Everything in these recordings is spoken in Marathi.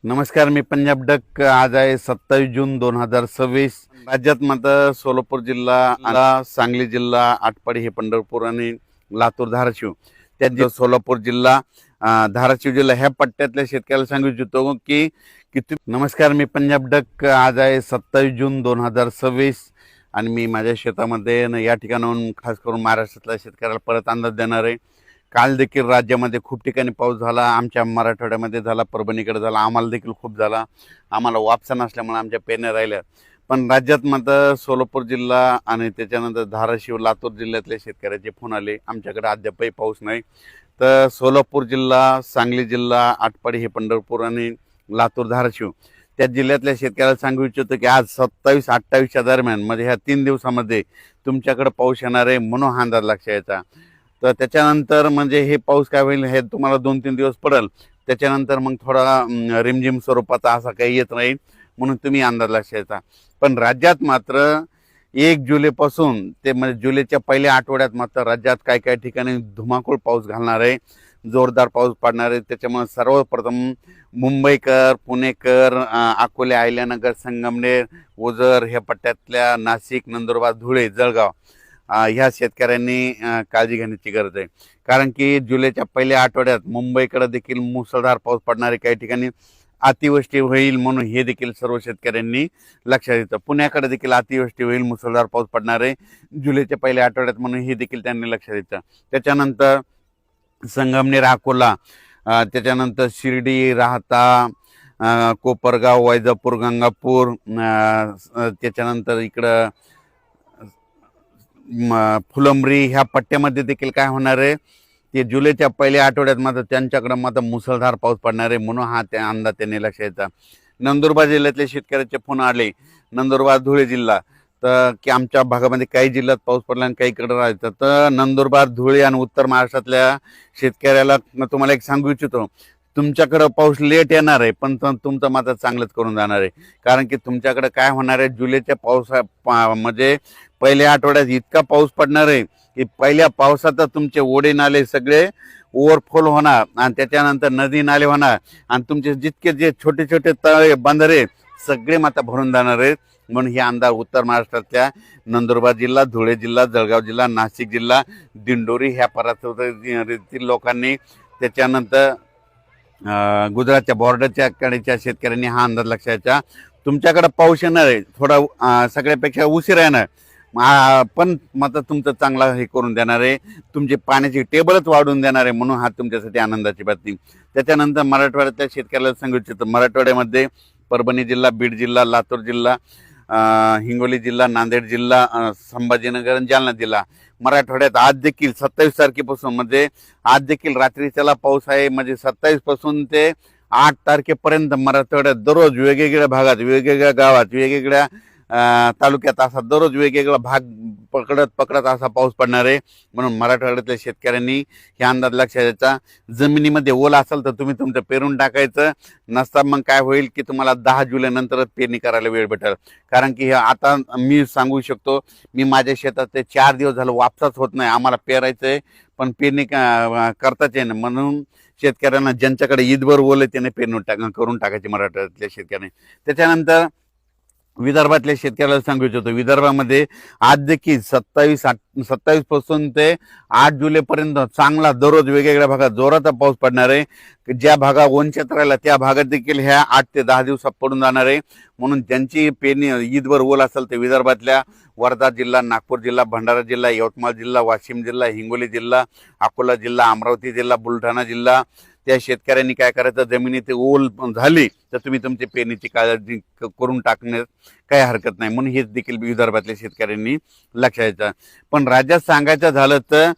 नमस्कार, मी पंजाब डक. आज आहे 27 जून 2026. राज्यात मात्र सोलापूर जिल्हा, सांगली जिल्हा, आटपाडी हे पंढरपूर आणि लातूर धाराशिव त्यात सोलापूर जिल्हा, धाराशिव जिल्हा ह्या पट्ट्यातल्या शेतकऱ्याला सांगू इच्छितो की नमस्कार, मी पंजाब डक. आज आहे 27 जून 2026 आणि मी माझ्या शेतामध्ये या ठिकाणाहून खास करून महाराष्ट्रातल्या शेतकऱ्याला परत अंदाज देणार आहे. काल देखील राज्यामध्ये खूप ठिकाणी पाऊस झाला. आमच्या मराठवाड्यामध्ये झाला, परभणीकडे झाला, आम्हाला देखील खूप झाला. आम्हाला वापसा नसल्यामुळे आमच्या पेरण्या राहिल्या. पण राज्यात मात्र सोलापूर जिल्हा आणि त्याच्यानंतर धाराशिव, लातूर जिल्ह्यातल्या शेतकऱ्याचे फोन आले, आमच्याकडे अद्यापही पाऊस नाही. तर सोलापूर जिल्हा, सांगली जिल्हा, आटपाडी हे पंढरपूर आणि लातूर धाराशिव त्या जिल्ह्यातल्या शेतकऱ्याला सांगू इच्छितो की आज 27-28च्या दरम्यान म्हणजे ह्या 3 दिवसामध्ये तुमच्याकडे पाऊस येणार आहे, म्हणून हा अंदाज लक्षात यायचा. तर त्याच्यानंतर म्हणजे हे पाऊस काय होईल हे तुम्हाला 2-3 दिवस पडेल. त्याच्यानंतर मग थोडा रिमझिम स्वरूपाचा असा काही येत नाही, म्हणून तुम्ही अंदाज लक्षात यायचा. पण राज्यात मात्र 1 जुलैपासून ते म्हणजे जुलैच्या पहिल्या आठवड्यात मात्र राज्यात काही ठिकाणी धुमाकूळ पाऊस घालणार आहे, जोरदार पाऊस पडणार आहे. त्याच्यामुळे सर्वप्रथम मुंबईकर, पुणेकर, अकोले, अहिल्यानगर, संगमनेर, ओझर ह्या पट्ट्यातल्या नाशिक, नंदुरबार, धुळे, जळगाव ह्या शेतकऱ्यांनी काळजी घेण्याची गरज आहे. कारण की जुलैच्या पहिल्या आठवड्यात मुंबईकडे देखील मुसळधार पाऊस पडणार आहे, काही ठिकाणी अतिवृष्टी होईल, म्हणून हे देखील सर्व शेतकऱ्यांनी लक्षात येतं. पुण्याकडे देखील अतिवृष्टी होईल, मुसळधार पाऊस पडणार आहे जुलैच्या पहिल्या आठवड्यात, म्हणून हे देखील त्यांनी लक्षात येतं. त्याच्यानंतर संगमनेर, अकोला, त्याच्यानंतर शिर्डी, राहता, कोपरगाव, वैजापूर, गंगापूर, त्याच्यानंतर इकडं फुलंब्री ह्या पट्ट्यामध्ये देखील काय होणार आहे ते जुलैच्या पहिल्या आठवड्यात मात्र त्यांच्याकडे मात्र मुसळधार पाऊस पडणार आहे, म्हणून हा त्या अंदाज त्यांनी लक्षात येतात. नंदुरबार जिल्ह्यातले शेतकऱ्याचे फोन आले, नंदुरबार, धुळे जिल्हा, तर की आमच्या भागामध्ये काही जिल्ह्यात पाऊस पडला आणि काहीकडे राहायचं. तर नंदुरबार, धुळे आणि उत्तर महाराष्ट्रातल्या शेतकऱ्याला तुम्हाला एक सांगू इच्छितो, तुमच्याकडं पाऊस लेट येणार आहे, पण तुमचं मात्र चांगलंच करून जाणार आहे. कारण की तुमच्याकडे काय होणार आहे, जुलैच्या म्हणजे पहिल्या आठवड्यात इतका पाऊस पडणार आहे की पहिल्या पावसात तुमचे ओढे नाले सगळे ओव्हरफ्लो होणार आणि त्याच्यानंतर नदी नाले होणार आणि तुमचे जितके जे छोटे छोटे तळे, बंधारे सगळे मात्र भरून जाणार आहेत. म्हणून हे अंदाज उत्तर महाराष्ट्रातल्या नंदुरबार जिल्हा, धुळे जिल्हा, जळगाव जिल्हा, नाशिक जिल्हा, दिंडोरी ह्या परिसरातील लोकांनी, त्याच्यानंतर गुजरातच्या बॉर्डरच्या कडेच्या शेतकऱ्यांनी हा अंदाज लक्षात. तुमच्याकडे पाऊस येणार आहे, थोडा सगळ्यापेक्षा उशीर येणार, पण मात्र तुमचं चांगला हे करून देणार आहे, तुमची पाण्याची टेबलच वाढवून देणार आहे, म्हणून हा तुमच्यासाठी आनंदाची बातमी. त्याच्यानंतर मराठवाड्यातल्या शेतकऱ्याला सांगू इच्छितो, मराठवाड्यामध्ये परभणी जिल्हा, बीड जिल्हा, लातूर जिल्हा, हिंगोली जिल्हा, नांदेड जिल्हा, संभाजीनगर आणि जालना जिल्हा, मराठवाड्यात आज देखील 27 तारखेपासून म्हणजे आज देखील रात्रीच्याला पाऊस आहे. म्हणजे 27 पासून ते 8 तारखेपर्यंत मराठवाड्यात दररोज वेगवेगळ्या भागात, वेगवेगळ्या गावात, वेगवेगळ्या तालुक्यात असा दररोज वेगवेगळा भाग पकडत असा पाऊस पडणार आहे. म्हणून मराठवाड्यातल्या शेतकऱ्यांनी हे अंदाज लक्षात द्यायचा. जमिनीमध्ये ओल असेल तर तुम्ही तुमचं पेरून टाकायचं, नसता मग काय होईल की तुम्हाला 10 जुलै नंतरच पेरणी करायला वेळ भेटेल. कारण की आता मी सांगू शकतो, मी माझ्या शेतात ते 4 दिवस झालं वापसाच होत नाही, आम्हाला पेरायचं आहे पण पेरणी करताच आहे ना. म्हणून शेतकऱ्यांना ज्यांच्याकडे ईदभर ओल आहे त्याने पेरणी करून टाकायची मराठवाड्यातल्या शेतकऱ्यांनी. त्याच्यानंतर विदर्भातल्या शेतकऱ्याला सांगू इच्छितो, विदर्भामध्ये आज देखील 27 पासून ते 8 जुलैपर्यंत चांगला दररोज वेगवेगळ्या भागात जोराचा पाऊस पडणार आहे. ज्या भागात वंचित राहिला त्या भागात देखील ह्या 8 ते 10 दिवसात पडून जाणार आहे. म्हणून ज्यांची पेरणी ईदभर ओल असेल ते विदर्भातल्या वर्धा जिल्हा, नागपूर जिल्हा, भंडारा जिल्हा, यवतमाळ जिल्हा, वाशिम जिल्हा, हिंगोली जिल्हा, अकोला जिल्हा, अमरावती जिल्हा, बुलढाणा जिल्हा, त्या शेतकऱ्यांनी काय करायचं, जमिनीत ओल झाली तर तुम्ही तुमची पेरणीची काळजी करून टाकण्यास काही हरकत नाही. म्हणून हेच देखील विदर्भातल्या शेतकऱ्यांनी लक्षात द्यायचं. पण राज्यात सांगायचं झालं तर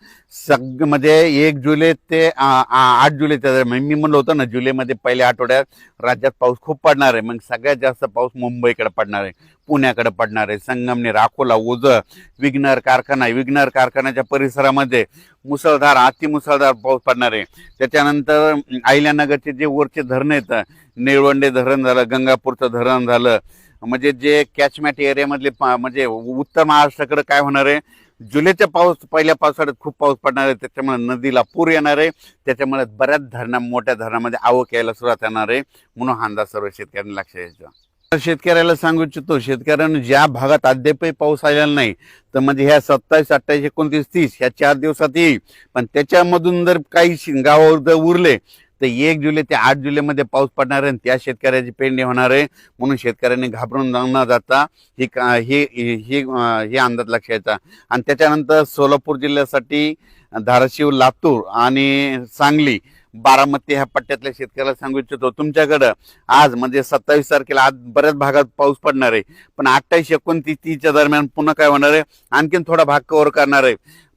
म्हणजे 1 जुलै ते 8 जुलैच्या दरम्यान मी म्हणलं होतं ना, जुलैमध्ये पहिल्या आठवड्यात राज्यात पाऊस खूप पडणार आहे. मग सगळ्यात जास्त पाऊस मुंबईकडे पडणार आहे, पुण्याकडे पडणार आहे, संगमनेर, अकोला, ओझर, विघ्नर कारखान्याच्या परिसरामध्ये मुसळधार, अतिमुसळधार पाऊस पडणार आहे. त्याच्यानंतर अहिल्यानगरचे जे वरचे धरण आहेत, निळवंडे धरण झालं, गंगापूरचं धरण झालं, म्हणजे जे कॅचमॅट एरियामधले म्हणजे उत्तर महाराष्ट्राकडे काय होणार आहे, जुलैच्या पहिल्या पावसाळ्यात खूप पाऊस पडणार आहे, त्याच्यामुळे नदीला पूर येणार आहे, त्याच्यामुळे बऱ्याच मोठ्या धरणामध्ये आवक यायला सुरुवात येणार आहे, म्हणून हा अंदाज सर्व शेतकऱ्यांनी लक्ष द्यायचा. तर शेतकऱ्याला सांगू इच्छितो, शेतकऱ्यांना ज्या भागात अद्यापही पाऊस आलेला नाही तर म्हणजे ह्या 27, 28, 29, 30 ह्या 4 दिवसात येईल, पण त्याच्यामधून जर काही गावावर जर उरले तर 1 जुलै ते 8 जुलैमध्ये पाऊस पडणार आहे आणि त्या शेतकऱ्याची पेरणी होणार आहे. म्हणून शेतकऱ्यांनी घाबरून न जाता हे अंदाज लक्षात घ्यायचा. आणि त्याच्यानंतर सोलापूर जिल्ह्यासाठी धाराशिव, लातूर आणि सांगली, बारामती ह्या पट्ट्यातल्या शेतकऱ्याला सांगू इच्छितो, तुमच्याकडं आज म्हणजे 27 तारखेला आज बऱ्याच भागात पाऊस पडणार आहे, पण 28, 29, 30च्या दरम्यान पुन्हा काय होणार आहे, आणखीन थोडा भाग कव्हर करणार आहे.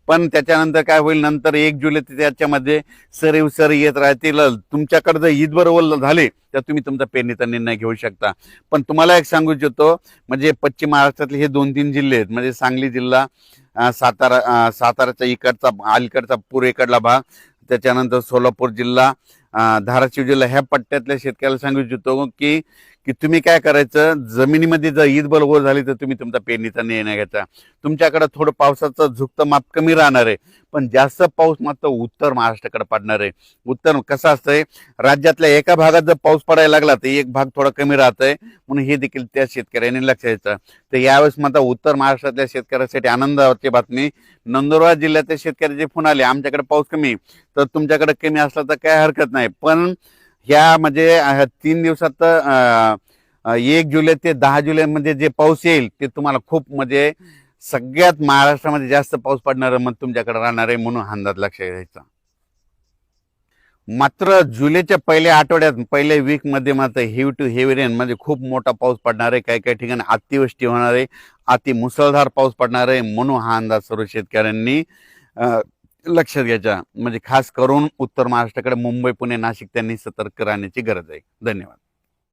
पण त्याच्यानंतर काय होईल, नंतर 1 जुलै ते त्याच्यामध्ये सरी येत राहतील. तुमच्याकडे जर ईदभर ओल झाले तर तुम्ही तुमचा पेरणीचा निर्णय घेऊ शकता. पण तुम्हाला एक सांगू इच्छितो, म्हणजे पश्चिम महाराष्ट्रातले हे 2-3 जिल्हे आहेत, म्हणजे सांगली जिल्हा, साताराचा इकडचा अलीकडचा पूर्वेकडला भाग, त्याच्यानंतर सोलापूर जिल्हा, धाराशिव जिल्हा, ह्या पट्ट्यातल्या शेतकऱ्याला सांगू इच्छितो की की तुम्ही काय करायचं, जमिनीमध्ये जर ईदबल ओल झाली तर तुम्ही तुमचा पेरणीचा निर्णय घ्यायचा. तुमच्याकडे थोडं पावसाचं झुकतं माप कमी राहणार आहे, पण जास्त पाऊस मात्र उत्तर महाराष्ट्राकडे पडणार आहे. उत्तर कसं असतंय, राज्यातल्या एका भागात जर पाऊस पडायला लागला तर एक भाग थोडा कमी राहतोय, म्हणून हे देखील त्या शेतकऱ्यांनी लक्ष द्यायचं. तर यावेळेस मात्र उत्तर महाराष्ट्रातल्या शेतकऱ्यासाठी आनंदाची बातमी, नंदुरबार जिल्ह्यातल्या शेतकरी जे फोन आले आमच्याकडे पाऊस कमी, तर तुमच्याकडे कमी असला तर काय हरकत नाही, पण ह्या म्हणजे 3 दिवसात 1 जुलै ते 10 जुलैमध्ये जे पाऊस येईल ते तुम्हाला खूप म्हणजे सगळ्यात महाराष्ट्रामध्ये जास्त पाऊस पडणार मग तुमच्याकडे राहणार आहे, म्हणून अंदाज लक्ष घ्यायचा. मात्र जुलैच्या पहिल्या आठवड्यात पहिल्या वीकमध्ये मात्र हेवी टू हेवी रेन म्हणजे खूप मोठा पाऊस पडणार आहे, काही काही ठिकाणी अतिवृष्टी होणार आहे, अति मुसळधार पाऊस पडणार आहे, म्हणून हा अंदाज सर्व शेतकऱ्यांनी लक्षात घ्यायचा. म्हणजे खास करून उत्तर महाराष्ट्राकडे मुंबई, पुणे, नाशिक त्यांनी सतर्क राहण्याची गरज आहे. धन्यवाद.